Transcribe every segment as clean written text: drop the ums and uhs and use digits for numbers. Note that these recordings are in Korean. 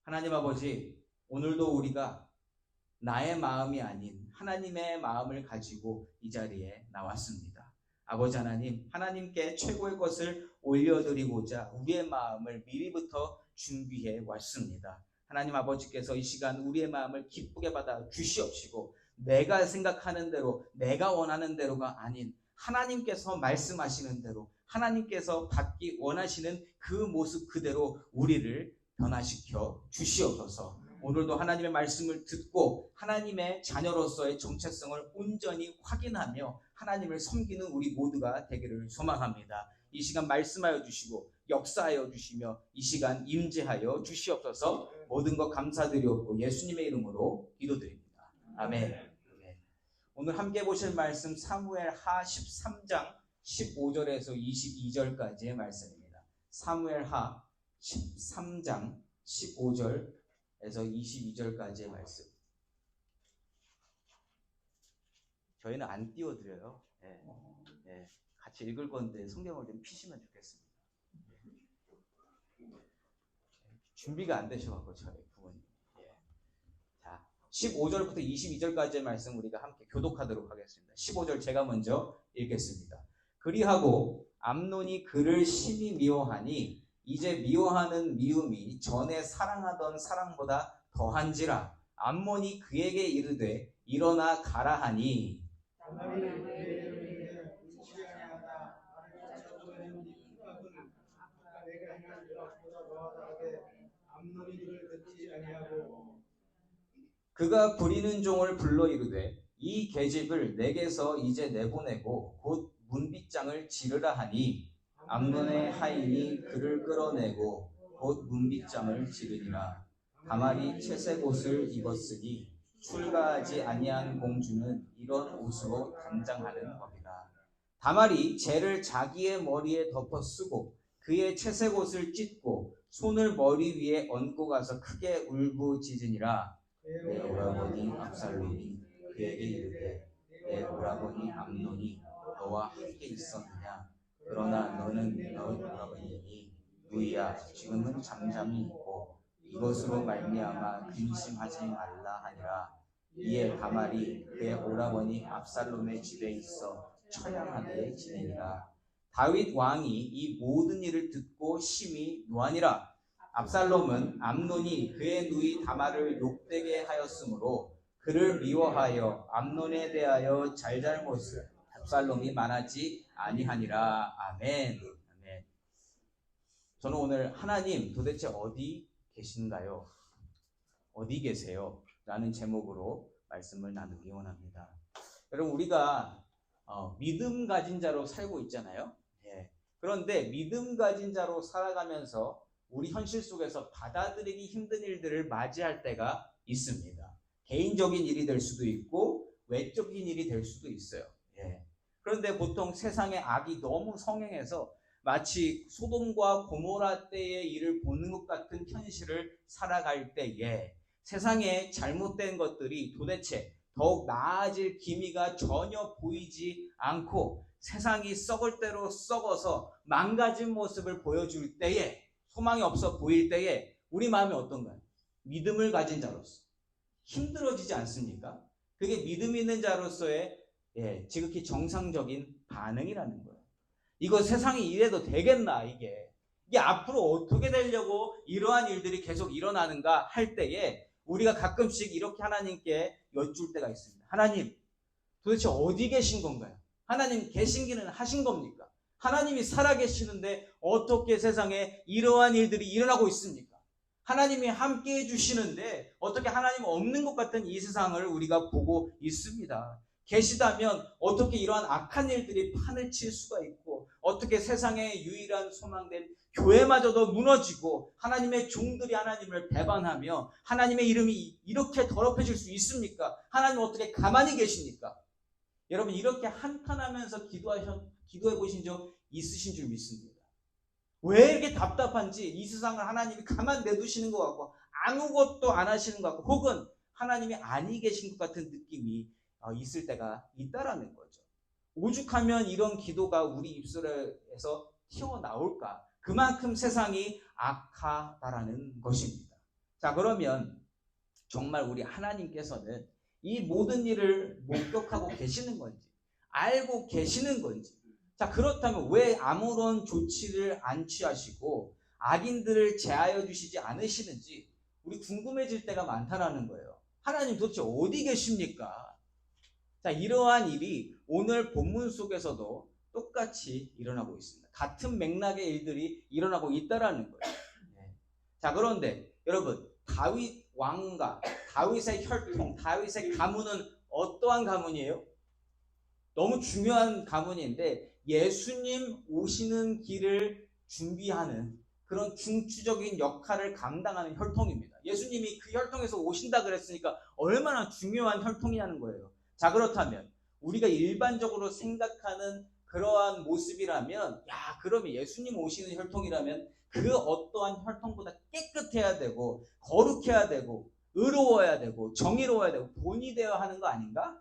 하나님 아버지, 오늘도 우리가 나의 마음이 아닌 하나님의 마음을 가지고 이 자리에 나왔습니다. 아버지 하나님, 하나님께 최고의 것을 올려드리고자 우리의 마음을 미리부터 준비해 왔습니다. 하나님 아버지께서 이 시간 우리의 마음을 기쁘게 받아 주시옵시고, 내가 생각하는 대로, 내가 원하는 대로가 아닌 하나님께서 말씀하시는 대로, 하나님께서 받기 원하시는 그 모습 그대로 우리를 변화시켜 주시옵소서. 오늘도 하나님의 말씀을 듣고 하나님의 자녀로서의 정체성을 온전히 확인하며 하나님을 섬기는 우리 모두가 되기를 소망합니다. 이 시간 말씀하여 주시고 역사하여 주시며 이 시간 임재하여 주시옵소서. 모든 것 감사드리옵고 예수님의 이름으로 기도드립니다. 아멘. 오늘 함께 보실 말씀 사무엘하 13장 15절에서 22절까지의 말씀입니다. 사무엘하 13장 15절에서 22절까지의 말씀. 저희는 안 띄워드려요. 같이 읽을 건데 성경을 좀 피시면 좋겠습니다. 준비가 안 되셔가지고 저희 부모님. 자, 15절부터 22절까지의 말씀 우리가 함께 교독하도록 하겠습니다. 15절 제가 먼저 읽겠습니다. 그리하고 암논이 그를 심히 미워하니 이제 미워하는 미움이 전에 사랑하던 사랑보다 더한지라. 암몬이 그에게 이르되 일어나 가라 하니 그가 부리는 종을 불러 이르되 이 계집을 내게서 이제 내보내고 곧 문빗장을 지르라 하니 암논의 하인이 그를 끌어내고 곧 문빗장을 지르니라. 다말이 채색 옷을 입었으니 출가하지 아니한 공주는 이런 옷으로 단장하는 법이라. 다말이 재를 자기의 머리에 덮어 쓰고 그의 채색 옷을 찢고 손을 머리 위에 얹고 가서 크게 울부짖으니라. 내 오라버니 압살롬이 그에게 이르되 내 오라버니 암논이 너와 함께 있었느냐? 그러나 너는 너희 오라버니니 누이야 지금은 잠잠히 있고 이것으로 말미암아 근심하지 말라 하니라. 이에 다말이 그의 오라버니 압살롬의 집에 있어 처량하게 지내니라. 다윗 왕이 이 모든 일을 듣고 심히 노하니라. 압살롬은 암논이 그의 누이 다말을 욕되게 하였으므로 그를 미워하여 암논에 대하여 잘잘못을 압살롬이 말하지 아니하니라. 아멘. 아멘. 저는 오늘 하나님 도대체 어디 계신가요? 어디 계세요? 라는 제목으로 말씀을 나누기 원합니다. 여러분, 우리가 믿음 가진 자로 살고 있잖아요. 그런데 믿음 가진 자로 살아가면서 우리 현실 속에서 받아들이기 힘든 일들을 맞이할 때가 있습니다. 개인적인 일이 될 수도 있고 외적인 일이 될 수도 있어요. 그런데 보통 세상의 악이 너무 성행해서 마치 소돔과 고모라 때의 일을 보는 것 같은 현실을 살아갈 때에 세상에 잘못된 것들이 도대체 더욱 나아질 기미가 전혀 보이지 않고 세상이 썩을 대로 썩어서 망가진 모습을 보여줄 때에, 소망이 없어 보일 때에 우리 마음이 어떤가요? 믿음을 가진 자로서 힘들어지지 않습니까? 그게 믿음 있는 자로서의 지극히 정상적인 반응이라는 거예요. 이거 세상이 이래도 되겠나, 이게 앞으로 어떻게 되려고 이러한 일들이 계속 일어나는가 할 때에 우리가 가끔씩 이렇게 하나님께 여쭐 때가 있습니다. 하나님, 도대체 어디 계신 건가요? 하나님 계신기는 하신 겁니까? 하나님이 살아계시는데 어떻게 세상에 이러한 일들이 일어나고 있습니까? 하나님이 함께 해주시는데 어떻게 하나님 없는 것 같은 이 세상을 우리가 보고 있습니다. 계시다면 어떻게 이러한 악한 일들이 판을 칠 수가 있고 어떻게 세상의 유일한 소망된 교회마저도 무너지고 하나님의 종들이 하나님을 배반하며 하나님의 이름이 이렇게 더럽혀질 수 있습니까? 하나님 어떻게 가만히 계십니까? 여러분, 이렇게 한탄하면서 기도해 보신 적 있으신 줄 믿습니다. 왜 이렇게 답답한지, 이 세상을 하나님이 가만 내두시는 것 같고 아무것도 안 하시는 것 같고 혹은 하나님이 아니 계신 것 같은 느낌이 있을 때가 있다라는 거죠. 오죽하면 이런 기도가 우리 입술에서 튀어나올까? 그만큼 세상이 악하다라는 것입니다. 자, 그러면 정말 우리 하나님께서는 이 모든 일을 목격하고 계시는 건지, 알고 계시는 건지, 자, 그렇다면 왜 아무런 조치를 안 취하시고 악인들을 제하여 주시지 않으시는지 우리 궁금해질 때가 많다라는 거예요. 하나님 도대체 어디 계십니까? 자, 이러한 일이 오늘 본문 속에서도 똑같이 일어나고 있습니다. 같은 맥락의 일들이 일어나고 있다라는 거예요. 자, 그런데 여러분, 다윗 왕과 다윗의 혈통, 다윗의 가문은 어떠한 가문이에요? 너무 중요한 가문인데 예수님 오시는 길을 준비하는 그런 중추적인 역할을 감당하는 혈통입니다. 예수님이 그 혈통에서 오신다 그랬으니까 얼마나 중요한 혈통이냐는 거예요. 자, 그렇다면 우리가 일반적으로 생각하는 그러한 모습이라면, 야, 그러면 예수님 오시는 혈통이라면 그 어떠한 혈통보다 깨끗해야 되고 거룩해야 되고 의로워야 되고 정의로워야 되고 본이 되어야 하는 거 아닌가?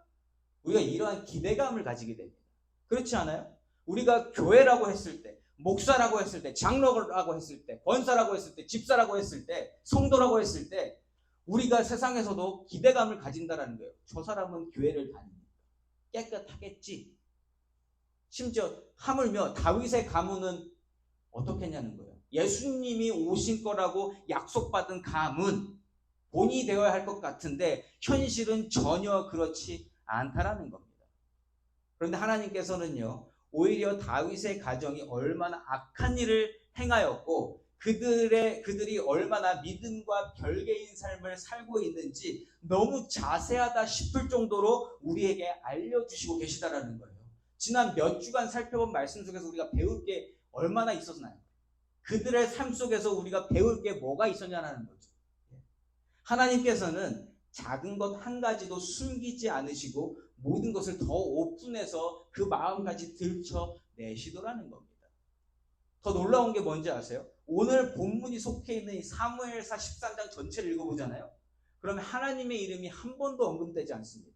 우리가 이러한 기대감을 가지게 됩니다. 그렇지 않아요? 우리가 교회라고 했을 때, 목사라고 했을 때, 장로라고 했을 때, 권사라고 했을 때, 집사라고 했을 때, 성도라고 했을 때 우리가 세상에서도 기대감을 가진다는 거예요. 저 사람은 교회를 다니니까 깨끗하겠지. 심지어 하물며 다윗의 가문은 어떻게 했냐는 거예요. 예수님이 오신 거라고 약속받은 가문, 본이 되어야 할 것 같은데 현실은 전혀 그렇지 않다라는 겁니다. 그런데 하나님께서는요, 오히려 다윗의 가정이 얼마나 악한 일을 행하였고 그들이 얼마나 믿음과 별개인 삶을 살고 있는지 너무 자세하다 싶을 정도로 우리에게 알려주시고 계시다라는 거예요. 지난 몇 주간 살펴본 말씀 속에서 우리가 배울 게 얼마나 있었나요? 그들의 삶 속에서 우리가 배울 게 뭐가 있었냐는 거죠. 하나님께서는 작은 것 한 가지도 숨기지 않으시고 모든 것을 더 오픈해서 그 마음까지 들춰내시더라는 겁니다. 더 놀라운 게 뭔지 아세요? 오늘 본문이 속해 있는 이 사무엘사 13장 전체를 읽어보잖아요. 그러면 하나님의 이름이 한 번도 언급되지 않습니다.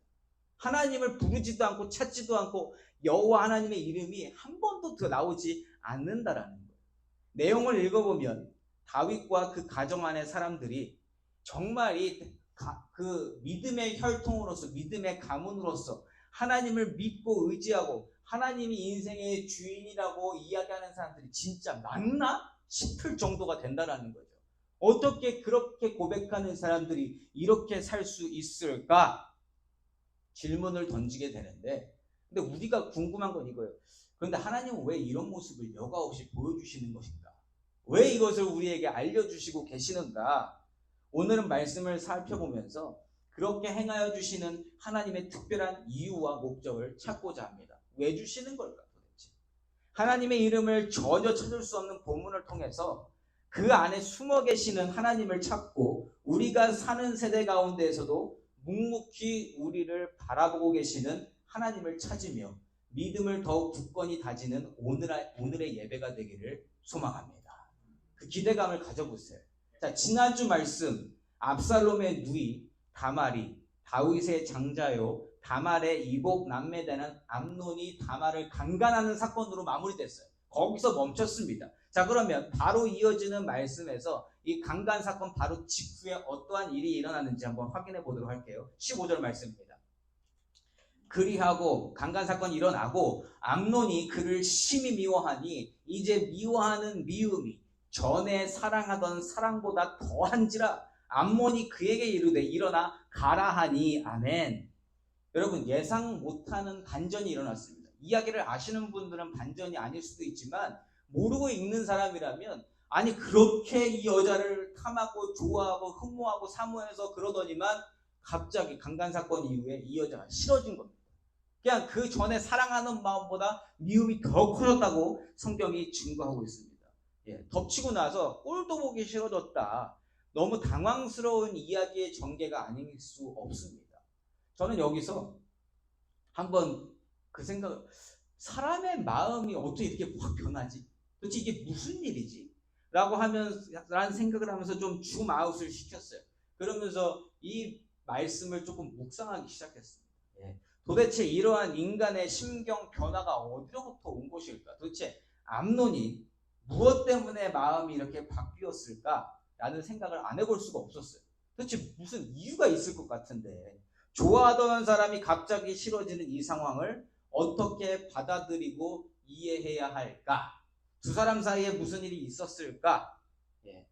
하나님을 부르지도 않고 찾지도 않고 여호와 하나님의 이름이 한 번도 더 나오지 않는다라는 거예요. 내용을 읽어보면 다윗과 그 가정 안의 사람들이 정말 그 믿음의 혈통으로서, 믿음의 가문으로서 하나님을 믿고 의지하고 하나님이 인생의 주인이라고 이야기하는 사람들이 진짜 맞나 싶을 정도가 된다는 거죠. 어떻게 그렇게 고백하는 사람들이 이렇게 살 수 있을까? 질문을 던지게 되는데, 근데 우리가 궁금한 건 이거예요. 그런데 하나님은 왜 이런 모습을 여과 없이 보여주시는 것인가? 왜 이것을 우리에게 알려주시고 계시는가? 오늘은 말씀을 살펴보면서 그렇게 행하여 주시는 하나님의 특별한 이유와 목적을 찾고자 합니다. 왜 주시는 걸까 도대체? 하나님의 이름을 전혀 찾을 수 없는 본문을 통해서 그 안에 숨어 계시는 하나님을 찾고 우리가 사는 세대 가운데에서도 묵묵히 우리를 바라보고 계시는 하나님을 찾으며 믿음을 더욱 굳건히 다지는 오늘의 예배가 되기를 소망합니다. 그 기대감을 가져보세요. 자, 지난주 말씀 압살롬의 누이 다말이 다윗의 장자요 다말의 이복 남매되는 암논이 다말을 강간하는 사건으로 마무리됐어요. 거기서 멈췄습니다. 자, 그러면 바로 이어지는 말씀에서 이 강간 사건 바로 직후에 어떠한 일이 일어나는지 한번 확인해 보도록 할게요. 15절 말씀입니다. 그리하고 강간 사건이 일어나고 암논이 그를 심히 미워하니 이제 미워하는 미움이 전에 사랑하던 사랑보다 더한지라 암몬이 그에게 이르되 일어나 가라 하니. 아멘. 여러분, 예상 못하는 반전이 일어났습니다. 이야기를 아시는 분들은 반전이 아닐 수도 있지만 모르고 읽는 사람이라면 아니 그렇게 이 여자를 탐하고 좋아하고 흠모하고 사모해서 그러더니만 갑자기 강간 사건 이후에 이 여자가 싫어진 겁니다. 그냥 그 전에 사랑하는 마음보다 미움이 더 커졌다고 성경이 증거하고 있습니다. 덮치고 나서 꼴도 보기 싫어졌다. 너무 당황스러운 이야기의 전개가 아닐 수 없습니다. 저는 여기서 한번 그 생각, 사람의 마음이 어떻게 이렇게 확 변하지? 도대체 이게 무슨 일이지? 라고 라는 생각을 하면서 좀 줌아웃을 시켰어요. 그러면서 이 말씀을 조금 묵상하기 시작했습니다. 도대체 이러한 인간의 심경 변화가 어디로부터 온 것일까? 도대체 암논이 무엇 때문에 마음이 이렇게 바뀌었을까? 라는 생각을 안 해볼 수가 없었어요. 도대체 무슨 이유가 있을 것 같은데 좋아하던 사람이 갑자기 싫어지는 이 상황을 어떻게 받아들이고 이해해야 할까? 두 사람 사이에 무슨 일이 있었을까? 예.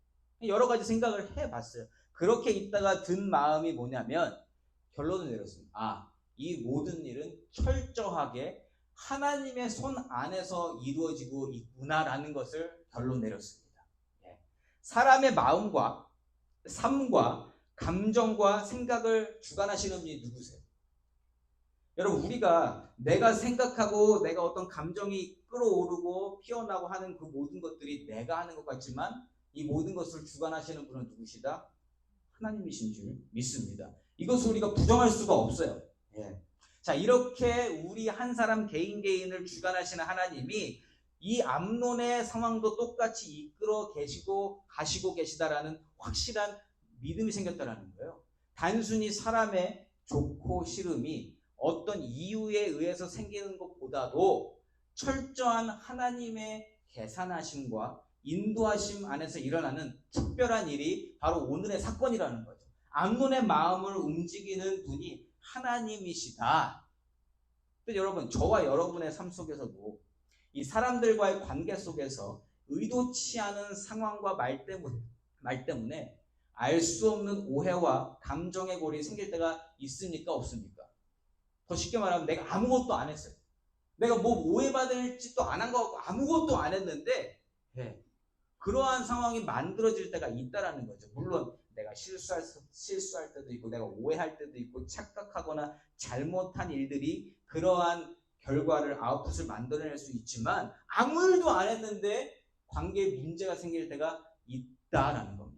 여러 가지 생각을 해봤어요. 그렇게 있다가 든 마음이 뭐냐면 결론을 내렸습니다. 이 모든 일은 철저하게 하나님의 손 안에서 이루어지고 있구나라는 것을 결론 내렸습니다. 예. 사람의 마음과 삶과 감정과 생각을 주관하시는 분이 누구세요? 여러분, 우리가 내가 생각하고 내가 어떤 감정이 끌어오르고 피어나고 하는 그 모든 것들이 내가 하는 것 같지만 이 모든 것을 주관하시는 분은 누구시다? 하나님이신 줄 믿습니다. 이것을 우리가 부정할 수가 없어요. 예. 자, 이렇게 우리 한 사람 개인을 주관하시는 하나님이 이 암논의 상황도 똑같이 이끌어 가시고 계시다라는 확실한 믿음이 생겼다라는 거예요. 단순히 사람의 좋고 싫음이 어떤 이유에 의해서 생기는 것보다도 철저한 하나님의 계산하심과 인도하심 안에서 일어나는 특별한 일이 바로 오늘의 사건이라는 거죠. 암논의 마음을 움직이는 분이 하나님이시다. 근데 여러분, 저와 여러분의 삶 속에서도 이 사람들과의 관계 속에서 의도치 않은 상황과 말 때문에 알 수 없는 오해와 감정의 골이 생길 때가 있습니까? 없습니까? 더 쉽게 말하면 내가 아무것도 안 했어요. 내가 뭐 오해받을 짓도 안 한 거 같고 아무것도 안 했는데 그러한 상황이 만들어질 때가 있다라는 거죠. 물론 내가 실수할 때도 있고 내가 오해할 때도 있고 착각하거나 잘못한 일들이 그러한 결과를 아웃풋을 만들어낼 수 있지만 아무 일도 안 했는데 관계에 문제가 생길 때가 있다라는 겁니다.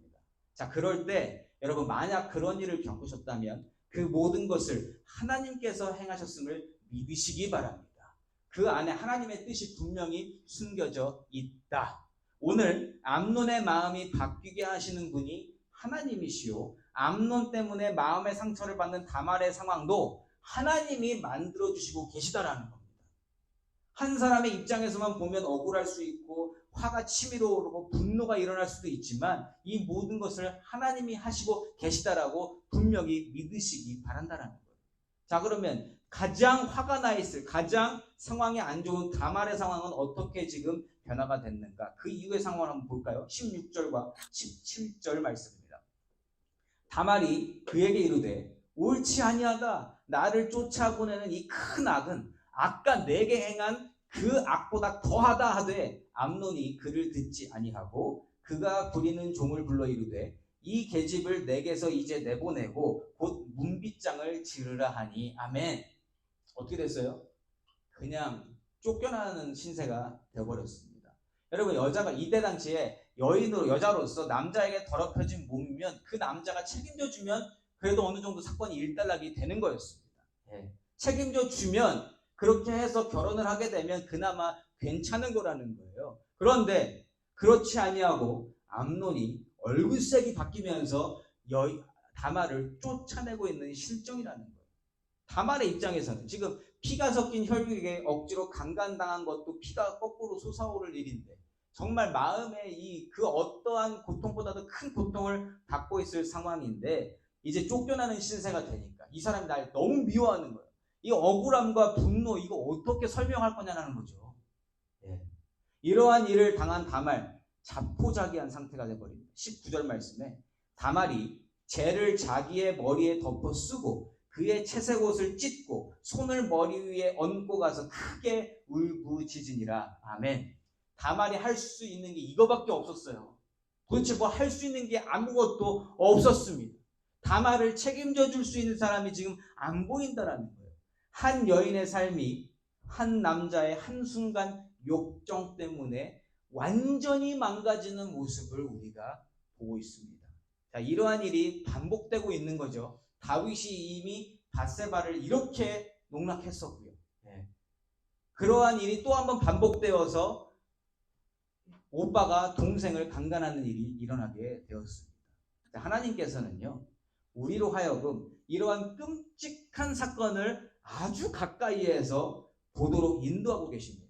자, 그럴 때 여러분, 만약 그런 일을 겪으셨다면 그 모든 것을 하나님께서 행하셨음을 믿으시기 바랍니다. 그 안에 하나님의 뜻이 분명히 숨겨져 있다. 오늘 암논의 마음이 바뀌게 하시는 분이 하나님이시오. 암논 때문에 마음의 상처를 받는 다말의 상황도 하나님이 만들어주시고 계시다라는 겁니다. 한 사람의 입장에서만 보면 억울할 수 있고 화가 치밀어 오르고 분노가 일어날 수도 있지만 이 모든 것을 하나님이 하시고 계시다라고 분명히 믿으시기 바란다라는 거예요. 자, 그러면 가장 화가 나 있을, 가장 상황이 안 좋은 다말의 상황은 어떻게 지금 변화가 됐는가? 그 이후의 상황을 한번 볼까요? 16절과 17절 말씀입니다. 다말이 그에게 이르되 옳지 아니하다. 나를 쫓아보내는 이 큰 악은 아까 내게 행한 그 악보다 더하다 하되 암논이 그를 듣지 아니하고 그가 부리는 종을 불러 이르되 이 계집을 내게서 이제 내보내고 곧 문빗장을 지르라 하니. 아멘. 어떻게 됐어요? 그냥 쫓겨나는 신세가 되어버렸습니다. 여러분, 여자가 이때 당시에 여자로서 남자에게 더럽혀진 몸이면 그 남자가 책임져주면 그래도 어느 정도 사건이 일단락이 되는 거였습니다. 책임져주면 그렇게 해서 결혼을 하게 되면 그나마 괜찮은 거라는 거예요. 그런데 그렇지 아니하고 암논이 얼굴색이 바뀌면서 다말을 쫓아내고 있는 실정이라는 거예요. 다말의 입장에서는 지금 피가 섞인 혈육에 억지로 강간당한 것도 피가 거꾸로 솟아오를 일인데 정말 마음에 그 어떠한 고통보다도 큰 고통을 받고 있을 상황인데 이제 쫓겨나는 신세가 되니까 이 사람이 날 너무 미워하는 거예요. 이 억울함과 분노, 이거 어떻게 설명할 거냐는 거죠. 이러한 일을 당한 다말, 자포자기한 상태가 되어버립니다. 19절 말씀에 다말이 재를 자기의 머리에 덮어 쓰고 그의 채색 옷을 찢고 손을 머리 위에 얹고 가서 크게 울부짖으니라. 아멘. 다말이 할 수 있는 게 이거밖에 없었어요. 도대체 뭐 할 수 있는 게 아무것도 없었습니다. 다말을 책임져 줄 수 있는 사람이 지금 안 보인다라는 거예요. 한 여인의 삶이 한 남자의 한순간 욕정 때문에 완전히 망가지는 모습을 우리가 보고 있습니다. 자, 이러한 일이 반복되고 있는 거죠. 다윗이 이미 밧세바를 이렇게 농락했었고요. 그러한 일이 또 한번 반복되어서 오빠가 동생을 강간하는 일이 일어나게 되었습니다. 하나님께서는요, 우리로 하여금 이러한 끔찍한 사건을 아주 가까이에서 보도록 인도하고 계십니다.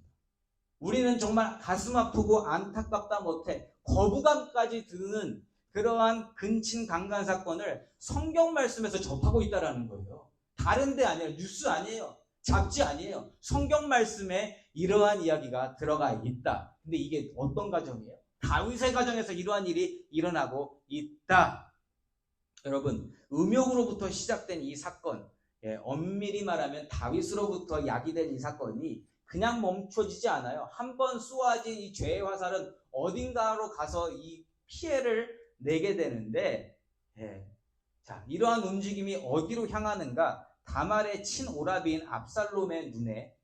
우리는 정말 가슴 아프고 안타깝다 못해 거부감까지 드는 그러한 근친 강간 사건을 성경 말씀에서 접하고 있다라는 거예요. 다른 데 아니에요. 뉴스 아니에요. 잡지 아니에요. 성경 말씀에 이러한 이야기가 들어가 있다. 근데 이게 어떤 가정이에요? 다윗의 가정에서 이러한 일이 일어나고 있다. 여러분, 음욕으로부터 시작된 이 사건, 엄밀히 말하면 다윗으로부터 야기된 이 사건이 그냥 멈춰지지 않아요. 한번 쏘아진 이 죄의 화살은 어딘가로 가서 이 피해를 내게 되는데, 자, 이러한 움직임이 어디로 향하는가? 다말의 친오라비인 압살롬의 눈에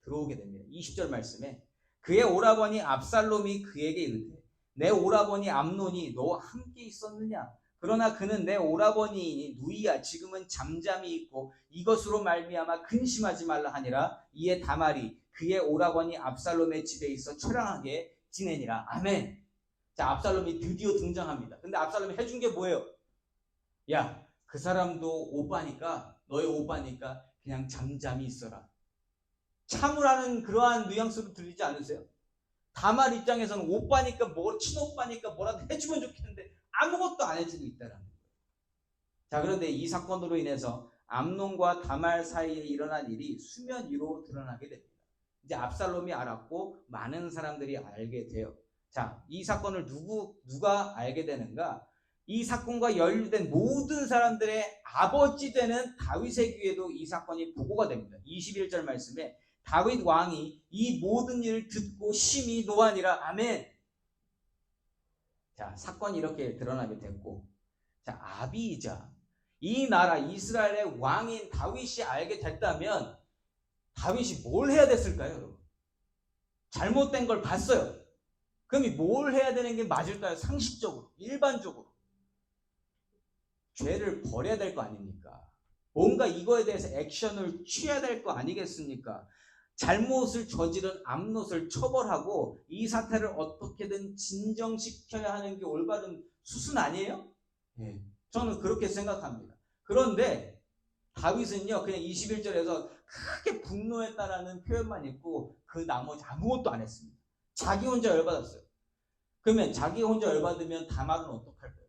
들어오게 됩니다. 20절 말씀에 그의 오라버니 압살롬이 그에게 이르되 내 오라버니 암논이 너와 함께 있었느냐? 그러나 그는 내 오라버니이니 누이야 지금은 잠잠히 있고 이것으로 말미암아 근심하지 말라 하니라. 이에 다말이 그의 오라버니 압살롬의 집에 있어 초량하게 지내니라. 아멘. 자, 압살롬이 드디어 등장합니다. 근데 압살롬이 해준 게 뭐예요? 야, 그 사람도 오빠니까, 너의 오빠니까 그냥 잠잠히 있어라. 참으라는 그러한 뉘앙스로 들리지 않으세요? 다말 입장에서는 오빠니까 친오빠니까 뭐라도 해주면 좋겠는데 아무것도 안 해주고 있다라는 거예요. 자, 그런데 이 사건으로 인해서 암논과 다말 사이에 일어난 일이 수면 위로 드러나게 됩니다. 이제 압살롬이 알았고 많은 사람들이 알게 돼요. 자, 이 사건을 누가 알게 되는가? 이 사건과 연루된 모든 사람들의 아버지 되는 다윗의 귀에도 이 사건이 보고가 됩니다. 21절 말씀에 다윗 왕이 이 모든 일을 듣고 심히 노하니라. 아멘. 자, 사건이 이렇게 드러나게 됐고, 자, 아비이자 이 나라 이스라엘의 왕인 다윗이 알게 됐다면 다윗이 뭘 해야 됐을까요, 여러분? 잘못된 걸 봤어요. 그럼 뭘 해야 되는 게 맞을까요? 상식적으로, 일반적으로. 죄를 버려야 될 거 아닙니까? 뭔가 이거에 대해서 액션을 취해야 될 거 아니겠습니까? 잘못을 저지른 암논을 처벌하고 이 사태를 어떻게든 진정시켜야 하는 게 올바른 수순 아니에요? 저는 그렇게 생각합니다. 그런데 다윗은요, 그냥 21절에서 크게 분노했다라는 표현만 있고 그 나머지 아무것도 안 했습니다. 자기 혼자 열받았어요. 그러면 자기 혼자 열받으면 다말은 어떡할까요?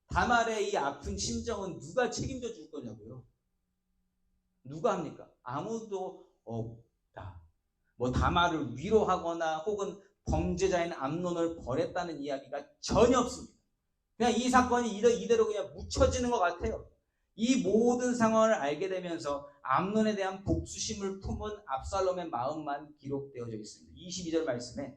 다말의 이 아픈 심정은 누가 책임져 줄 거냐고요? 누가 합니까? 아무도 없다. 뭐 다말을 위로하거나 혹은 범죄자인 암논을 벌했다는 이야기가 전혀 없습니다. 그냥 이 사건이 이대로 그냥 묻혀지는 것 같아요. 이 모든 상황을 알게 되면서 암논에 대한 복수심을 품은 압살롬의 마음만 기록되어져 있습니다. 22절 말씀에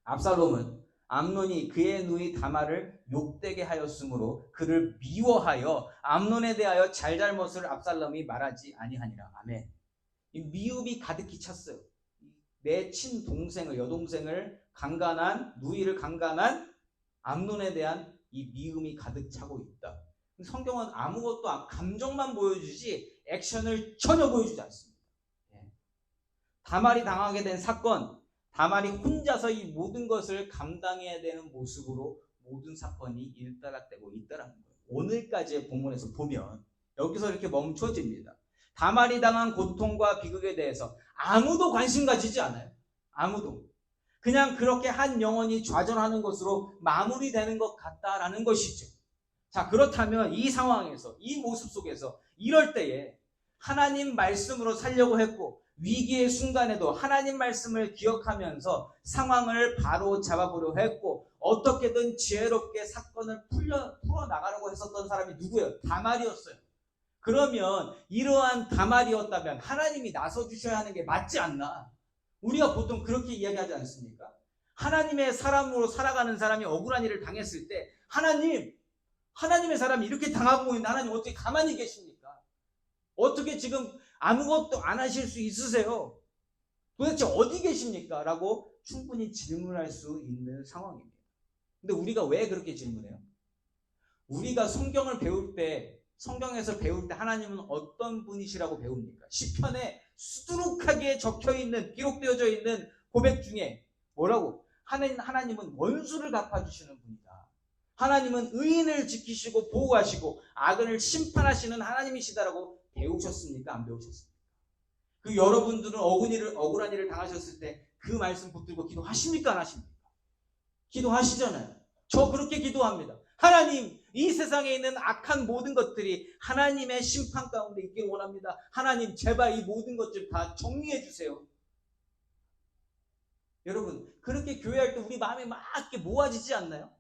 압살롬은 암논이 그의 누이 다말을 욕되게 하였으므로 그를 미워하여 암논에 대하여 잘잘못을 압살롬이 말하지 아니하니라. 아멘. 이 미움이 가득히 찼어요. 내 친동생을, 여동생을 강간한, 누이를 강간한 암논에 대한 이 미움이 가득 차고 있다. 성경은 아무것도 감정만 보여주지 액션을 전혀 보여주지 않습니다. 다말이 당하게 된 사건, 다말이 혼자서 이 모든 것을 감당해야 되는 모습으로 모든 사건이 일단락되고 있다는 거예요. 오늘까지의 본문에서 보면 여기서 이렇게 멈춰집니다. 다말이 당한 고통과 비극에 대해서 아무도 관심 가지지 않아요. 아무도. 그냥 그렇게 한 영혼이 좌절하는 것으로 마무리되는 것 같다라는 것이죠. 자, 그렇다면 이 상황에서, 이 모습 속에서 이럴 때에 하나님 말씀으로 살려고 했고 위기의 순간에도 하나님 말씀을 기억하면서 상황을 바로 잡아보려 했고 어떻게든 지혜롭게 사건을 풀어나가려고 했었던 사람이 누구예요? 다말이었어요. 그러면 이러한 다말이었다면 하나님이 나서주셔야 하는 게 맞지 않나? 우리가 보통 그렇게 이야기하지 않습니까? 하나님의 사람으로 살아가는 사람이 억울한 일을 당했을 때 하나님의 사람이 이렇게 당하고 있는데 하나님 어떻게 가만히 계십니까? 어떻게 지금 아무것도 안 하실 수 있으세요? 도대체 어디 계십니까? 라고 충분히 질문할 수 있는 상황입니다. 근데 우리가 왜 그렇게 질문해요? 우리가 성경에서 배울 때 하나님은 어떤 분이시라고 배웁니까? 시편에 수두룩하게 적혀있는, 기록되어져 있는 고백 중에 뭐라고? 하나님은 원수를 갚아주시는 분이다. 하나님은 의인을 지키시고 보호하시고 악인을 심판하시는 하나님이시다라고 배우셨습니까? 안 배우셨습니까? 그 여러분들은 억울한 일을 당하셨을 때 그 말씀 붙들고 기도하십니까? 안 하십니까? 기도하시잖아요. 저 그렇게 기도합니다. 하나님, 이 세상에 있는 악한 모든 것들이 하나님의 심판 가운데 있길 원합니다. 하나님, 제발 이 모든 것들 다 정리해 주세요. 여러분, 그렇게 교회할 때 우리 마음이 막 이렇게 모아지지 않나요?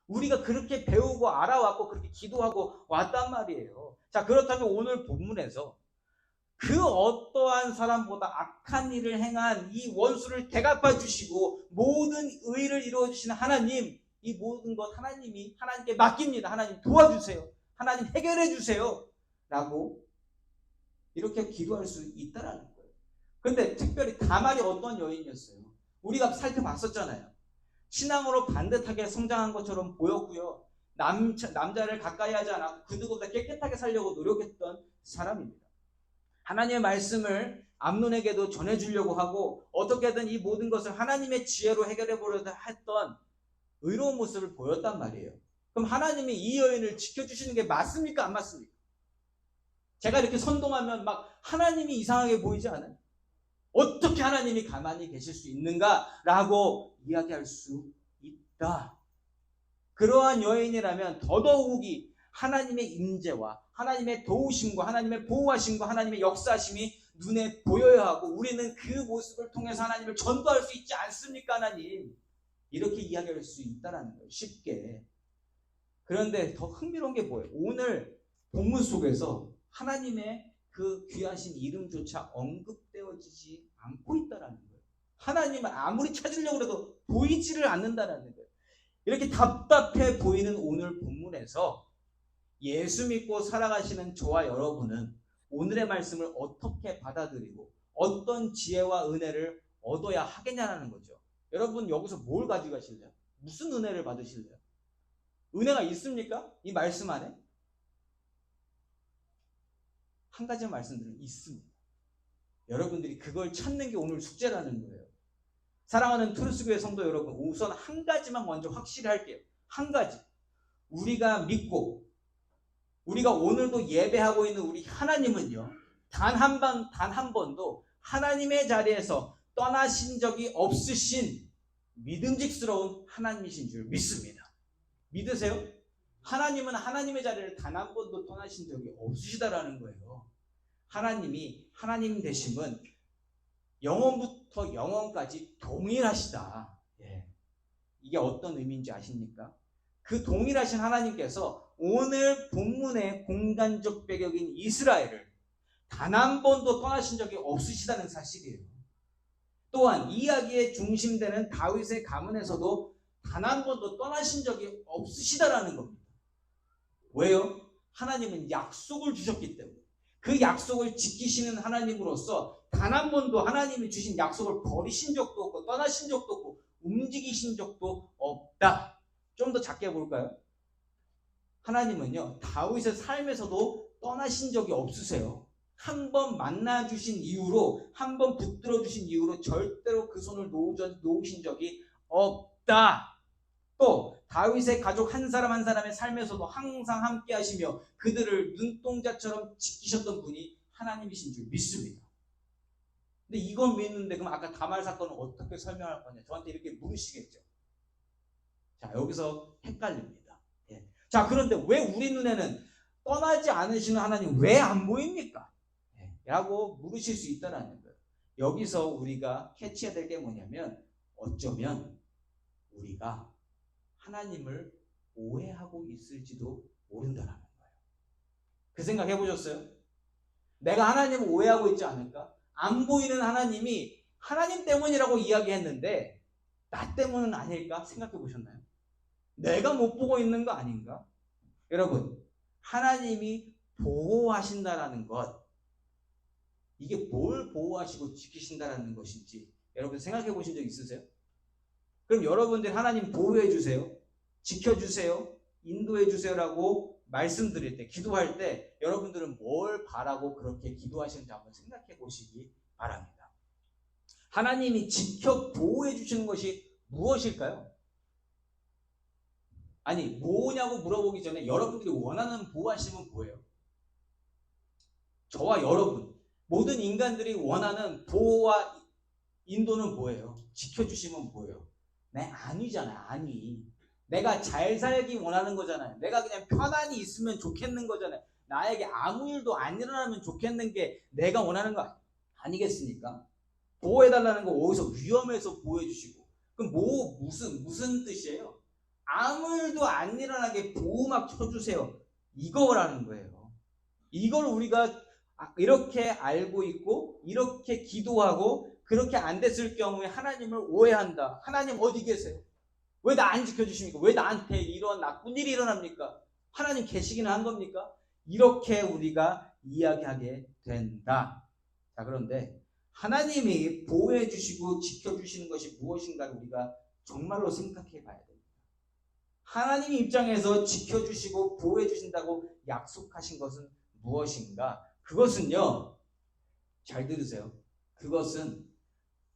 우리가 그렇게 배우고 알아왔고 그렇게 기도하고 왔단 말이에요. 자, 그렇다면 오늘 본문에서 그 어떠한 사람보다 악한 일을 행한 이 원수를 대갚아 주시고 모든 의를 이루어 주시는 하나님, 이 모든 것 하나님이 하나님께 맡깁니다. 하나님 도와주세요. 하나님 해결해 주세요. 라고 이렇게 기도할 수 있다라는 거예요. 그런데 특별히 다말이 어떤 여인이었어요? 우리가 살펴봤었잖아요. 신앙으로 반듯하게 성장한 것처럼 보였고요. 남자를 가까이 하지 않았고 그 누구보다 깨끗하게 살려고 노력했던 사람입니다. 하나님의 말씀을 암논에게도 전해주려고 하고 어떻게든 이 모든 것을 하나님의 지혜로 해결해 보려고 했던 의로운 모습을 보였단 말이에요. 그럼 하나님이 이 여인을 지켜주시는 게 맞습니까? 안 맞습니까? 제가 이렇게 선동하면 막 하나님이 이상하게 보이지 않아요? 어떻게 하나님이 가만히 계실 수 있는가라고 이야기할 수 있다. 그러한 여인이라면 더더욱이 하나님의 임재와 하나님의 도우심과 하나님의 보호하심과 하나님의 역사하심이 눈에 보여야 하고 우리는 그 모습을 통해서 하나님을 전도할 수 있지 않습니까? 하나님, 이렇게 이야기할 수 있다는 거예요. 쉽게. 그런데 더 흥미로운 게 뭐예요? 오늘 본문 속에서 하나님의 그 귀하신 이름조차 언급되어지지 않고 있다는 거예요. 하나님을 아무리 찾으려고 해도 보이지를 않는다는 거예요. 이렇게 답답해 보이는 오늘 본문에서 예수 믿고 살아가시는 저와 여러분은 오늘의 말씀을 어떻게 받아들이고 어떤 지혜와 은혜를 얻어야 하겠냐는 거죠. 여러분 여기서 뭘 가져가실래요? 무슨 은혜를 받으실래요? 은혜가 있습니까? 이 말씀 안에? 한 가지 말씀드리면 있습니다. 여러분들이 그걸 찾는 게 오늘 숙제라는 거예요. 사랑하는 트루스교회 성도 여러분, 우선 한 가지만 먼저 확실히 할게요. 한 가지. 우리가 믿고 우리가 오늘도 예배하고 있는 우리 하나님은요, 단 한 번도 하나님의 자리에서 떠나신 적이 없으신 믿음직스러운 하나님이신 줄 믿습니다. 믿으세요? 하나님은 하나님의 자리를 단 한 번도 떠나신 적이 없으시다라는 거예요. 하나님이 하나님 되심은 영원부터 영원까지 동일하시다. 예. 이게 어떤 의미인지 아십니까? 그 동일하신 하나님께서 오늘 본문의 공간적 배경인 이스라엘을 단 한 번도 떠나신 적이 없으시다는 사실이에요. 또한 이야기의 중심되는 다윗의 가문에서도 단 한 번도 떠나신 적이 없으시다라는 겁니다. 왜요? 하나님은 약속을 주셨기 때문에 그 약속을 지키시는 하나님으로서 단 한 번도 하나님이 주신 약속을 버리신 적도 없고 떠나신 적도 없고 움직이신 적도 없다. 좀 더 작게 볼까요? 하나님은요, 다윗의 삶에서도 떠나신 적이 없으세요. 한 번 만나주신 이후로, 한 번 붙들어 주신 이후로 절대로 그 손을 놓으신 적이 없다. 또 다윗의 가족 한 사람 한 사람의 삶에서도 항상 함께 하시며 그들을 눈동자처럼 지키셨던 분이 하나님이신 줄 믿습니다. 근데 이건 믿는데 그럼 아까 다말 사건은 어떻게 설명할 거냐? 저한테 이렇게 물으시겠죠. 자, 여기서 헷갈립니다. 예. 자, 그런데 왜 우리 눈에는 떠나지 않으시는 하나님 왜 안 보입니까? 예. 라고 물으실 수 있다는 거예요. 여기서 우리가 캐치해야 될 게 뭐냐면 어쩌면 우리가 하나님을 오해하고 있을지도 모른다는 거예요. 그 생각 해보셨어요? 내가 하나님을 오해하고 있지 않을까? 안 보이는 하나님이 하나님 때문이라고 이야기했는데 나 때문은 아닐까? 생각해 보셨나요? 내가 못 보고 있는 거 아닌가? 여러분, 하나님이 보호하신다라는 것, 이게 뭘 보호하시고 지키신다라는 것인지 여러분 생각해 보신 적 있으세요? 그럼 여러분들 하나님 보호해 주세요, 지켜주세요, 인도해 주세요라고 말씀드릴 때, 기도할 때 여러분들은 뭘 바라고 그렇게 기도하시는지 한번 생각해 보시기 바랍니다. 하나님이 지켜 보호해 주시는 것이 무엇일까요? 아니, 뭐냐고 물어보기 전에 여러분들이 원하는 보호하심은 뭐예요? 저와 여러분, 모든 인간들이 원하는 보호와 인도는 뭐예요? 지켜주시면 뭐예요? 네, 아니잖아요. 아니. 내가 잘 살기 원하는 거잖아요. 내가 그냥 편안히 있으면 좋겠는 거잖아요. 나에게 아무 일도 안 일어나면 좋겠는 게 내가 원하는 거 아니겠습니까? 보호해달라는 거 어디서 위험해서 보호해주시고. 그럼 무슨 뜻이에요? 아무 일도 안 일어나게 보호막 쳐주세요. 이거라는 거예요. 이걸 우리가 이렇게 알고 있고 이렇게 기도하고 그렇게 안 됐을 경우에 하나님을 오해한다. 하나님 어디 계세요? 왜 나 안 지켜주십니까? 왜 나한테 이런 나쁜 일이 일어납니까? 하나님 계시기는 한 겁니까? 이렇게 우리가 이야기하게 된다. 자, 그런데 하나님이 보호해 주시고 지켜주시는 것이 무엇인가를 우리가 정말로 생각해 봐야 됩니다. 하나님 입장에서 지켜주시고 보호해 주신다고 약속하신 것은 무엇인가? 그것은요, 잘 들으세요. 그것은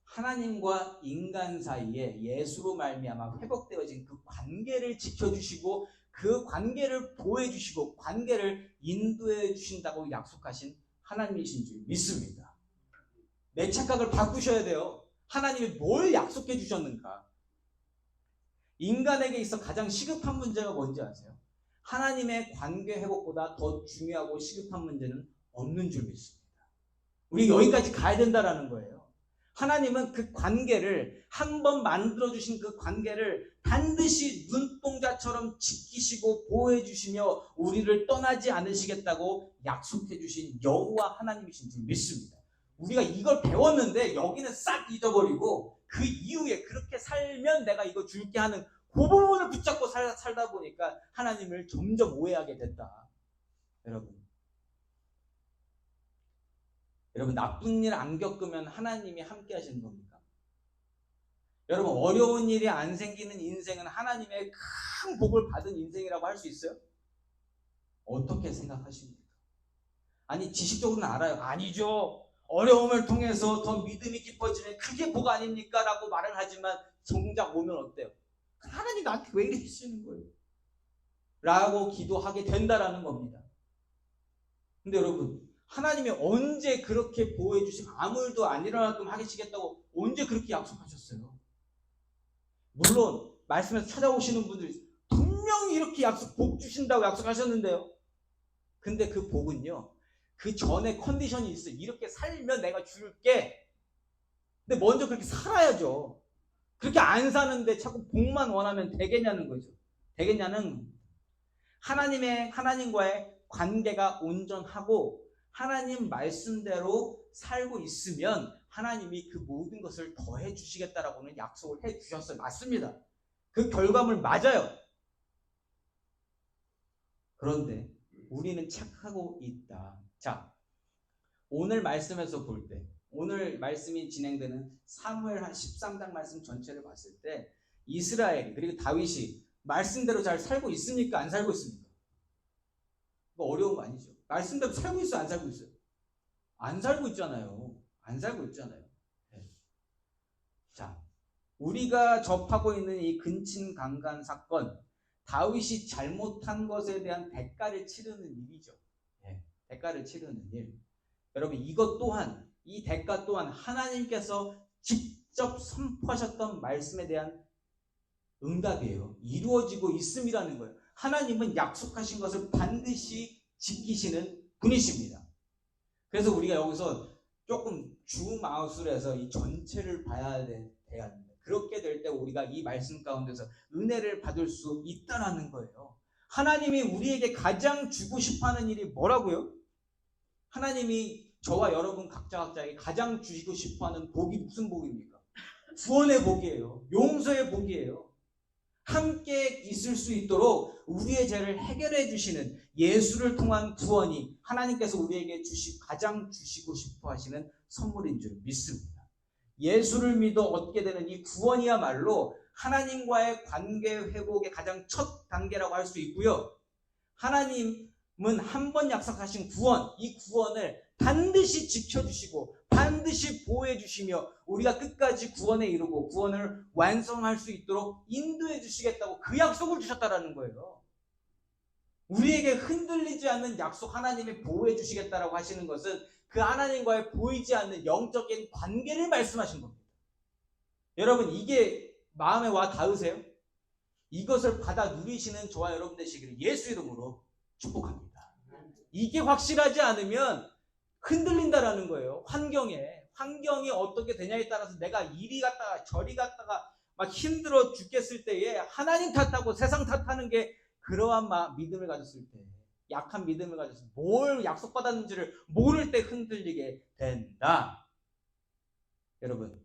하나님과 인간 사이에 예수로 말미암아 회복되어진 그 관계를 지켜주시고 그 관계를 보호해 주시고 관계를 인도해 주신다고 약속하신 하나님이신 줄 믿습니다. 내 착각을 바꾸셔야 돼요. 하나님이 뭘 약속해 주셨는가? 인간에게 있어 가장 시급한 문제가 뭔지 아세요? 하나님의 관계 회복보다 더 중요하고 시급한 문제는 없는 줄 믿습니다. 우리 여기까지 가야 된다라는 거예요. 하나님은 그 관계를 한번 만들어주신 그 관계를 반드시 눈동자처럼 지키시고 보호해주시며 우리를 떠나지 않으시겠다고 약속해주신 여호와 하나님이신 줄 믿습니다. 우리가 이걸 배웠는데 여기는 싹 잊어버리고 그 이후에 그렇게 살면 내가 이거 줄게 하는 그 부분을 붙잡고 살다 보니까 하나님을 점점 오해하게 됐다. 여러분 나쁜 일 안 겪으면 하나님이 함께 하시는 겁니까? 여러분 어려운 일이 안 생기는 인생은 하나님의 큰 복을 받은 인생이라고 할 수 있어요? 어떻게 생각하십니까? 아니 지식적으로는 알아요. 아니죠. 어려움을 통해서 더 믿음이 깊어지는 그게 복 아닙니까? 라고 말을 하지만 정작 오면 어때요? 하나님 나한테 왜 이러시는 거예요? 라고 기도하게 된다라는 겁니다. 근데 여러분 하나님이 언제 그렇게 보호해 주시고 아무 일도 안 일어나게끔 하시겠다고 언제 그렇게 약속하셨어요? 물론 말씀에서 찾아오시는 분들이 분명히 이렇게 복 주신다고 약속하셨는데요. 근데 그 복은요. 그 전에 컨디션이 있어요. 이렇게 살면 내가 줄게. 근데 먼저 그렇게 살아야죠. 그렇게 안 사는데 자꾸 복만 원하면 되겠냐는 거죠. 되겠냐는 하나님과의 관계가 온전하고 하나님 말씀대로 살고 있으면 하나님이 그 모든 것을 더해 주시겠다라고는 약속을 해 주셨어요. 맞습니다. 그 결과물 맞아요. 그런데 우리는 착하고 있다. 자, 오늘 말씀에서 볼 때, 오늘 말씀이 진행되는 사무엘 한 13장 말씀 전체를 봤을 때 이스라엘 그리고 다윗이 말씀대로 잘 살고 있습니까? 안 살고 있습니까? 그거 어려운 거 아니죠. 말씀대로 살고 있어요? 안 살고 있어요? 안 살고 있잖아요. 안 살고 있잖아요. 네. 자, 우리가 접하고 있는 이 근친강간 사건, 다윗이 잘못한 것에 대한 대가를 치르는 일이죠. 네. 대가를 치르는 일. 여러분 이것 또한 이 대가 또한 하나님께서 직접 선포하셨던 말씀에 대한 응답이에요. 이루어지고 있음이라는 거예요. 하나님은 약속하신 것을 반드시 지키시는 분이십니다. 그래서 우리가 여기서 조금 줌아웃을 이 전체를 봐야 돼야 합니다. 그렇게 될 때 우리가 이 말씀 가운데서 은혜를 받을 수 있다는 거예요. 하나님이 우리에게 가장 주고 싶어하는 일이 뭐라고요? 하나님이 저와 여러분 각자에게 가장 주시고 싶어하는 복이 무슨 복입니까? 구원의 복이에요. 용서의 복이에요. 함께 있을 수 있도록 우리의 죄를 해결해 주시는 예수를 통한 구원이 하나님께서 우리에게 가장 주시고 싶어 하시는 선물인 줄 믿습니다. 예수를 믿어 얻게 되는 이 구원이야말로 하나님과의 관계 회복의 가장 첫 단계라고 할 수 있고요. 하나님은 한 번 약속하신 구원, 이 구원을 반드시 지켜주시고 반드시 보호해 주시며 우리가 끝까지 구원에 이르고 구원을 완성할 수 있도록 인도해 주시겠다고 그 약속을 주셨다라는 거예요. 우리에게 흔들리지 않는 약속, 하나님이 보호해 주시겠다라고 하시는 것은 그 하나님과의 보이지 않는 영적인 관계를 말씀하신 겁니다. 여러분 이게 마음에 와 닿으세요? 이것을 받아 누리시는 저와 여러분 되시기를 예수 이름으로 축복합니다. 이게 확실하지 않으면 흔들린다라는 거예요. 환경이 어떻게 되냐에 따라서 내가 이리 갔다가 저리 갔다가 막 힘들어 죽겠을 때에 하나님 탓하고 세상 탓하는 게 그러한 믿음을 가졌을 때, 약한 믿음을 가졌을 때 뭘 약속받았는지를 모를 때 흔들리게 된다. 여러분,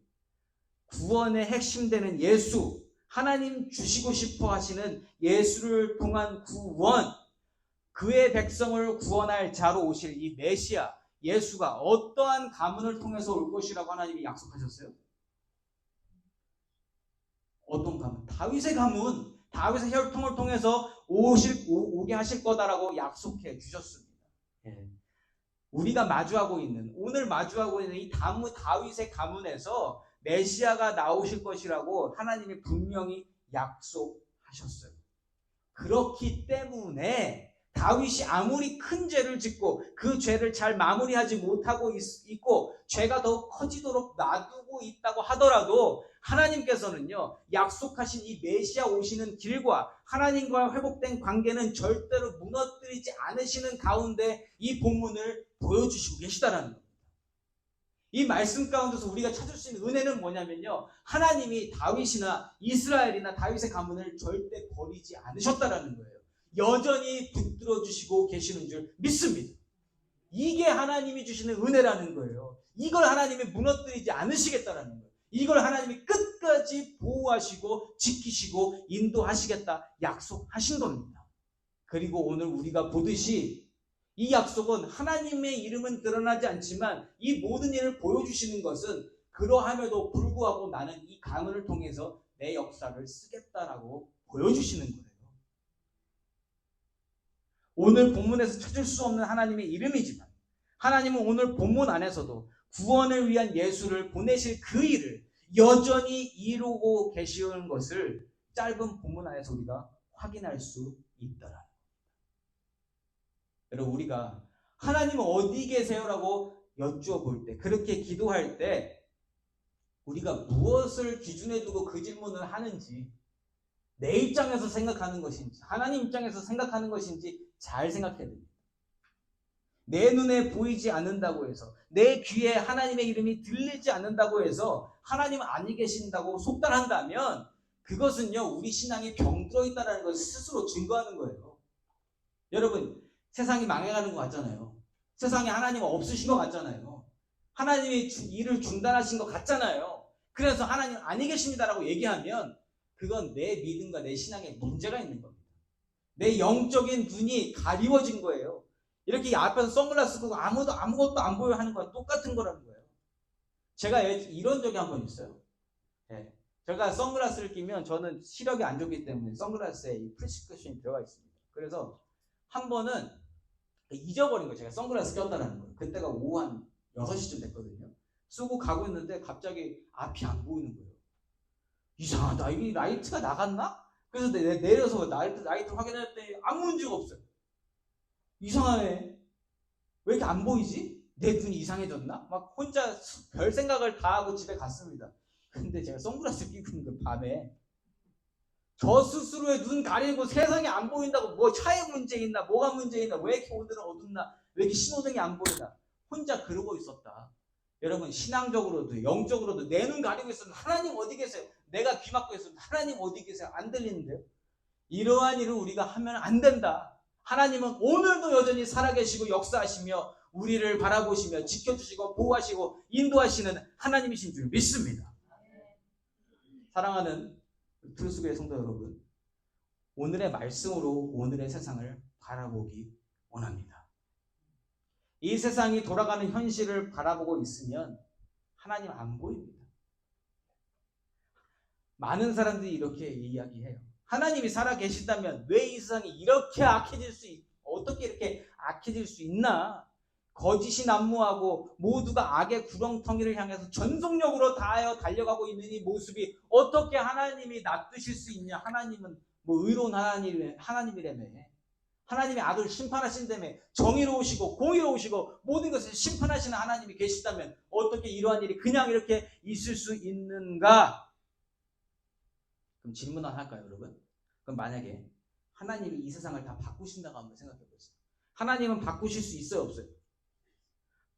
구원의 핵심 되는 예수, 하나님 주시고 싶어 하시는 예수를 통한 구원, 그의 백성을 구원할 자로 오실 이 메시아 예수가 어떠한 가문을 통해서 올 것이라고 하나님이 약속하셨어요? 어떤 가문? 다윗의 가문, 다윗의 혈통을 통해서 오게 하실 거다라고 약속해 주셨습니다. 우리가 오늘 마주하고 있는 이 다윗의 가문에서 메시아가 나오실 것이라고 하나님이 분명히 약속하셨어요. 그렇기 때문에 다윗이 아무리 큰 죄를 짓고 그 죄를 잘 마무리하지 못하고 있고 죄가 더 커지도록 놔두고 있다고 하더라도 하나님께서는요, 약속하신 이 메시아 오시는 길과 하나님과 회복된 관계는 절대로 무너뜨리지 않으시는 가운데 이 본문을 보여주시고 계시다라는 겁니다. 이 말씀 가운데서 우리가 찾을 수 있는 은혜는 뭐냐면요, 하나님이 다윗이나 이스라엘이나 다윗의 가문을 절대 버리지 않으셨다라는 거예요. 여전히 붙들어 주시고 계시는 줄 믿습니다. 이게 하나님이 주시는 은혜라는 거예요. 이걸 하나님이 무너뜨리지 않으시겠다라는 거예요. 이걸 하나님이 끝까지 보호하시고 지키시고 인도하시겠다 약속하신 겁니다. 그리고 오늘 우리가 보듯이 이 약속은 하나님의 이름은 드러나지 않지만 이 모든 일을 보여주시는 것은 그러함에도 불구하고 나는 이 가문을 통해서 내 역사를 쓰겠다라고 보여주시는 거예요. 오늘 본문에서 찾을 수 없는 하나님의 이름이지만 하나님은 오늘 본문 안에서도 구원을 위한 예수를 보내실 그 일을 여전히 이루고 계시는 것을 짧은 본문 안에서 우리가 확인할 수 있더라. 여러분, 우리가 하나님은 어디 계세요라고 여쭈어 때, 그렇게 기도할 때 우리가 무엇을 기준에 두고 그 질문을 하는지, 내 입장에서 생각하는 것인지 하나님 입장에서 생각하는 것인지 잘 생각해야 됩니다. 내 눈에 보이지 않는다고 해서, 내 귀에 하나님의 이름이 들리지 않는다고 해서 하나님은 아니 계신다고 속단한다면 그것은요, 우리 신앙이 병들어 있다는 것을 스스로 증거하는 거예요. 여러분, 세상이 망해가는 것 같잖아요. 세상에 하나님 없으신 것 같잖아요. 하나님이 일을 중단하신 것 같잖아요. 그래서 하나님 아니 계십니다라고 얘기하면 그건 내 믿음과 내 신앙에 문제가 있는 겁니다. 내 영적인 눈이 가리워진 거예요. 이렇게 앞에서 선글라스 쓰고 아무것도 안 보여 하는 거랑 똑같은 거라는 거예요. 제가 이런 적이 한 번 있어요. 제가 선글라스를 끼면 저는 시력이 안 좋기 때문에 선글라스에 이 프리스크립션이 들어가 있습니다. 그래서 한 번은 잊어버린 거예요. 제가 선글라스 꼈다라는 거예요. 그때가 오후 한 6시쯤 됐거든요. 쓰고 가고 있는데 갑자기 앞이 안 보이는 거예요. 이상하다. 이게 라이트가 나갔나? 그래서 내려서 라이트 확인했더니 아무 문제가 없어요. 이상하네. 왜 이렇게 안 보이지? 내 눈이 이상해졌나? 막 혼자 별 생각을 다 하고 집에 갔습니다. 근데 제가 선글라스 끼고 있는 거 밤에 저 스스로의 눈 가리고 세상이 안 보인다고, 뭐 차에 문제 있나, 뭐가 문제 있나, 왜 이렇게 오늘은 어둡나, 왜 이렇게 신호등이 안 보이나, 혼자 그러고 있었다. 여러분, 신앙적으로도 영적으로도 내 눈 가리고 있었는데 하나님 어디 계세요? 내가 귀 막고 있었는데 하나님 어디 계세요? 안 들리는데요? 이러한 일을 우리가 하면 안 된다. 하나님은 오늘도 여전히 살아계시고 역사하시며 우리를 바라보시며 지켜주시고 보호하시고 인도하시는 하나님이신 줄 믿습니다. 사랑하는 트루스교회 성도 여러분, 오늘의 말씀으로 오늘의 세상을 바라보기 원합니다. 이 세상이 돌아가는 현실을 바라보고 있으면 하나님 안 보입니다. 많은 사람들이 이렇게 이야기해요. 하나님이 살아계신다면 왜 이 세상이 이렇게 어떻게 이렇게 악해질 수 있나? 거짓이 난무하고 모두가 악의 구렁텅이를 향해서 전속력으로 다하여 달려가고 있는 이 모습이 어떻게 하나님이 놔두실 수 있냐? 하나님은 의로운 하나님이라며. 하나님의 아들 심판하신다며. 정의로우시고 공의로우시고 모든 것을 심판하시는 하나님이 계시다면 어떻게 이러한 일이 그냥 이렇게 있을 수 있는가? 그럼 질문 하나 할까요, 여러분? 그럼 만약에 하나님이 이 세상을 다 바꾸신다고 한번 생각해 보세요. 하나님은 바꾸실 수 있어요, 없어요?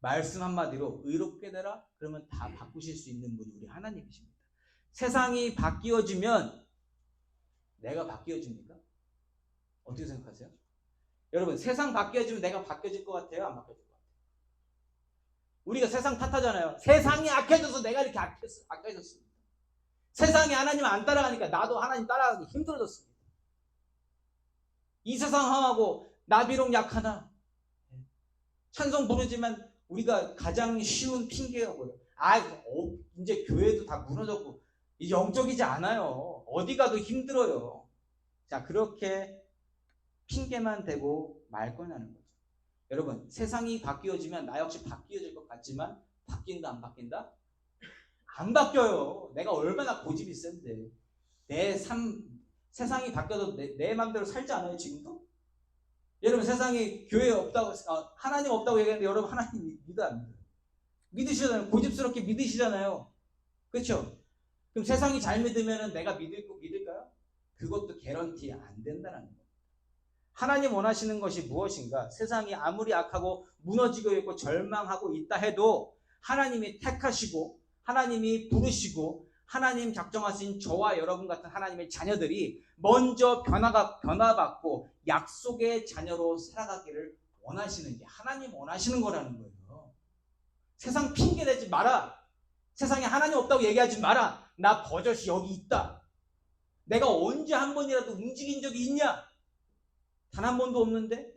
말씀 한마디로 의롭게 되라 그러면 다 바꾸실 수 있는 분이 우리 하나님이십니다. 세상이 바뀌어지면 내가 바뀌어집니까? 어떻게 생각하세요? 여러분, 세상 바뀌어지면 내가 바뀌어질 것 같아요? 안 바뀌어질 것 같아요? 우리가 세상 탓하잖아요. 세상이 악해져서 내가 이렇게 악해졌습니다. 세상이 하나님 안 따라가니까 나도 하나님 따라가기 힘들어졌습니다. 이 세상 항하고 나 비록 약하나 찬송 부르지만 우리가 가장 쉬운 핑계가 뭐예요? 이제 교회도 다 무너졌고 이제 영적이지 않아요. 어디 가도 힘들어요. 자, 그렇게 핑계만 대고 말 거냐는 거죠. 여러분, 세상이 바뀌어지면 나 역시 바뀌어질 것 같지만 바뀐다 안 바뀐다? 안 바뀌어요. 내가 얼마나 고집이 센데 세상이 바뀌어도 내 맘대로 살지 않아요 지금도? 여러분, 세상에 교회 없다고 하나님 없다고 얘기하는데 여러분 하나님 믿어요 안 믿어요? 믿으시잖아요. 고집스럽게 믿으시잖아요. 그렇죠? 그럼 세상이 잘 믿으면 내가 믿을까요? 그것도 개런티 안 된다는 거예요. 하나님 원하시는 것이 무엇인가? 세상이 아무리 악하고 무너지고 있고 절망하고 있다 해도 하나님이 택하시고 하나님이 부르시고 하나님 작정하신 저와 여러분 같은 하나님의 자녀들이 먼저 변화받고 약속의 자녀로 살아가기를 원하시는 게 하나님 원하시는 거라는 거예요. 세상 핑계대지 마라. 세상에 하나님 없다고 얘기하지 마라. 나 버젓이 여기 있다. 내가 언제 한 번이라도 움직인 적이 있냐? 단 한 번도 없는데?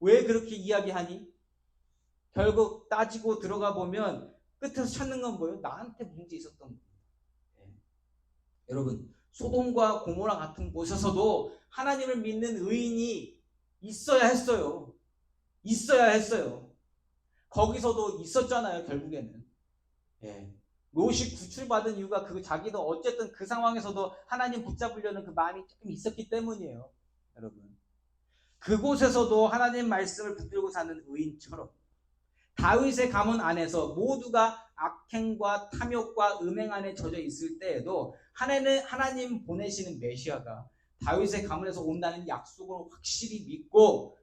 왜 그렇게 이야기하니? 결국 따지고 들어가 보면 끝에서 찾는 건 뭐예요? 나한테 문제 있었던 거예요. 여러분, 소돔과 고모라 같은 곳에서도 하나님을 믿는 의인이 있어야 했어요. 있어야 했어요. 거기서도 있었잖아요, 결국에는. 롯이 구출받은 이유가 자기도 어쨌든 그 상황에서도 하나님 붙잡으려는 그 마음이 조금 있었기 때문이에요. 여러분, 그곳에서도 하나님 말씀을 붙들고 사는 의인처럼 다윗의 가문 안에서 모두가 악행과 탐욕과 음행 안에 젖어 있을 때에도 하나님 보내시는 메시아가 다윗의 가문에서 온다는 약속을 확실히 믿고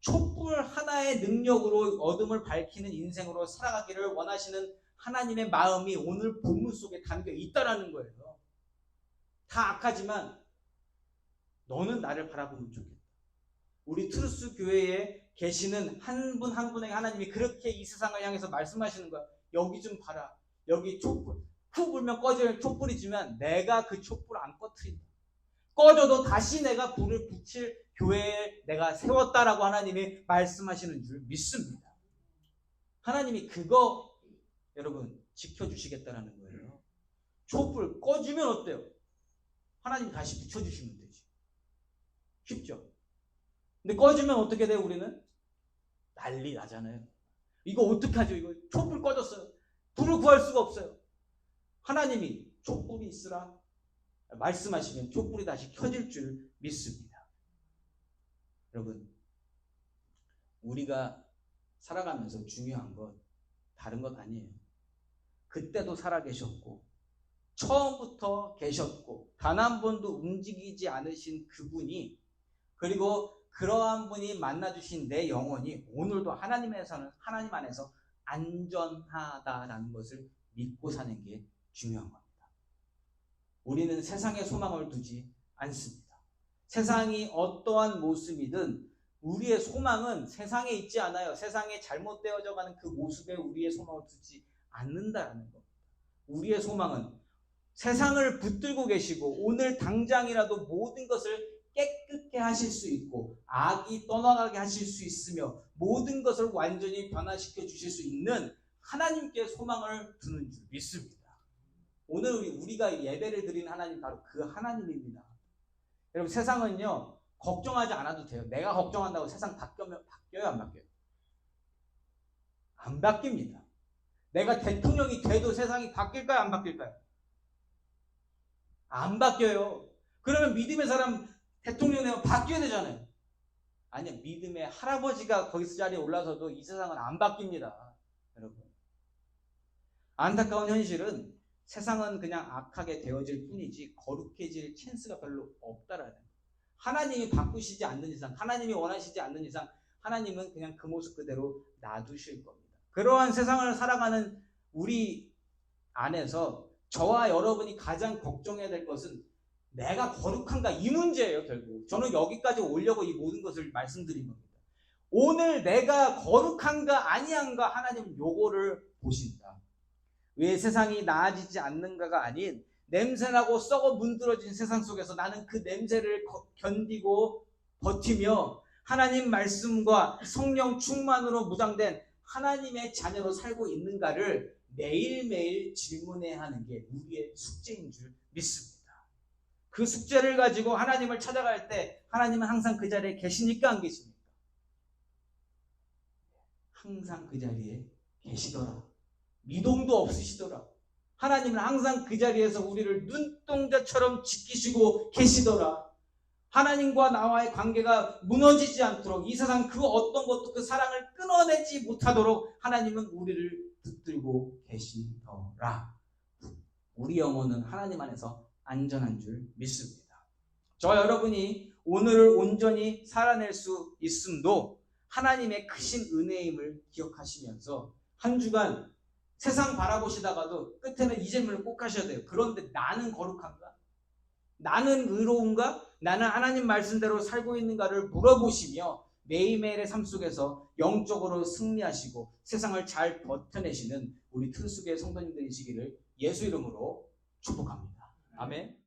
촛불 하나의 능력으로 어둠을 밝히는 인생으로 살아가기를 원하시는 하나님의 마음이 오늘 본문 속에 담겨 있다라는 거예요. 다 악하지만 너는 나를 바라보면 좋겠다. 우리 트루스 교회에 계시는 한 분 한 분에게 하나님이 그렇게 이 세상을 향해서 말씀하시는 거야. 여기 좀 봐라. 여기 촛불. 후 불면 꺼질 촛불이지만 내가 그 촛불 안 꺼트린다. 꺼져도 다시 내가 불을 붙일 교회에 내가 세웠다라고 하나님이 말씀하시는 줄 믿습니다. 하나님이 그거 여러분 지켜주시겠다라는 거예요. 촛불 꺼주면 어때요? 하나님 다시 붙여주시면 되지. 쉽죠? 근데 꺼주면 어떻게 돼요? 우리는 난리 나잖아요. 이거 어떡하죠? 이거 촛불 꺼졌어요. 불을 구할 수가 없어요. 하나님이 촛불이 있으라 말씀하시면 촛불이 다시 켜질 줄 믿습니다. 여러분, 우리가 살아가면서 중요한 건 다른 것 아니에요. 그때도 살아계셨고 처음부터 계셨고 단 한 번도 움직이지 않으신 그분이, 그리고 그러한 분이 만나주신 내 영혼이 오늘도 하나님 안에서 안전하다라는 것을 믿고 사는 게 중요한 겁니다. 우리는 세상에 소망을 두지 않습니다. 세상이 어떠한 모습이든 우리의 소망은 세상에 있지 않아요. 세상에 잘못되어져 가는 그 모습에 우리의 소망을 두지 않는다는 겁니다. 우리의 소망은 세상을 붙들고 계시고 오늘 당장이라도 모든 것을 깨끗게 하실 수 있고 악이 떠나가게 하실 수 있으며 모든 것을 완전히 변화시켜 주실 수 있는 하나님께 소망을 두는 줄 믿습니다. 오늘 우리가 예배를 드리는 하나님 바로 그 하나님입니다. 여러분, 세상은요 걱정하지 않아도 돼요. 내가 걱정한다고 세상 바뀌어요 안 바뀌어요? 안 바뀝니다. 내가 대통령이 돼도 세상이 바뀔까요 안 바뀔까요? 안 바뀌어요. 그러면 믿음의 사람 대통령 되면 바뀌어야 되잖아요. 아니요, 믿음의 할아버지가 거기서 자리에 올라서도 이 세상은 안 바뀝니다. 여러분, 안타까운 현실은 세상은 그냥 악하게 되어질 뿐이지 거룩해질 찬스가 별로 없다라는 거예요. 하나님이 바꾸시지 않는 이상, 하나님이 원하시지 않는 이상 하나님은 그냥 그 모습 그대로 놔두실 겁니다. 그러한 세상을 살아가는 우리 안에서 저와 여러분이 가장 걱정해야 될 것은 내가 거룩한가 이 문제예요. 결국 저는 여기까지 오려고 이 모든 것을 말씀드린 겁니다. 오늘 내가 거룩한가 아니한가 하나님은 요거를 보신다. 왜 세상이 나아지지 않는가가 아닌 냄새나고 썩어 문드러진 세상 속에서 나는 그 냄새를 견디고 버티며 하나님 말씀과 성령 충만으로 무장된 하나님의 자녀로 살고 있는가를 매일매일 질문해야 하는 게 우리의 숙제인 줄 믿습니다. 그 숙제를 가지고 하나님을 찾아갈 때 하나님은 항상 그 자리에 계시니까 안 계십니까? 항상 그 자리에 계시더라. 미동도 없으시더라. 하나님은 항상 그 자리에서 우리를 눈동자처럼 지키시고 계시더라. 하나님과 나와의 관계가 무너지지 않도록 이 세상 그 어떤 것도 그 사랑을 끊어내지 못하도록 하나님은 우리를 붙들고 계시더라. 우리 영혼은 하나님 안에서 안전한 줄 믿습니다. 저 여러분이 오늘을 온전히 살아낼 수 있음도 하나님의 크신 은혜임을 기억하시면서 한 주간 세상 바라보시다가도 끝에는 이 질문을 꼭 하셔야 돼요. 그런데 나는 거룩한가? 나는 의로운가? 나는 하나님 말씀대로 살고 있는가를 물어보시며 매일매일의 삶 속에서 영적으로 승리하시고 세상을 잘 버텨내시는 우리 특수교회 성도님들이시기를 예수 이름으로 축복합니다. 아멘.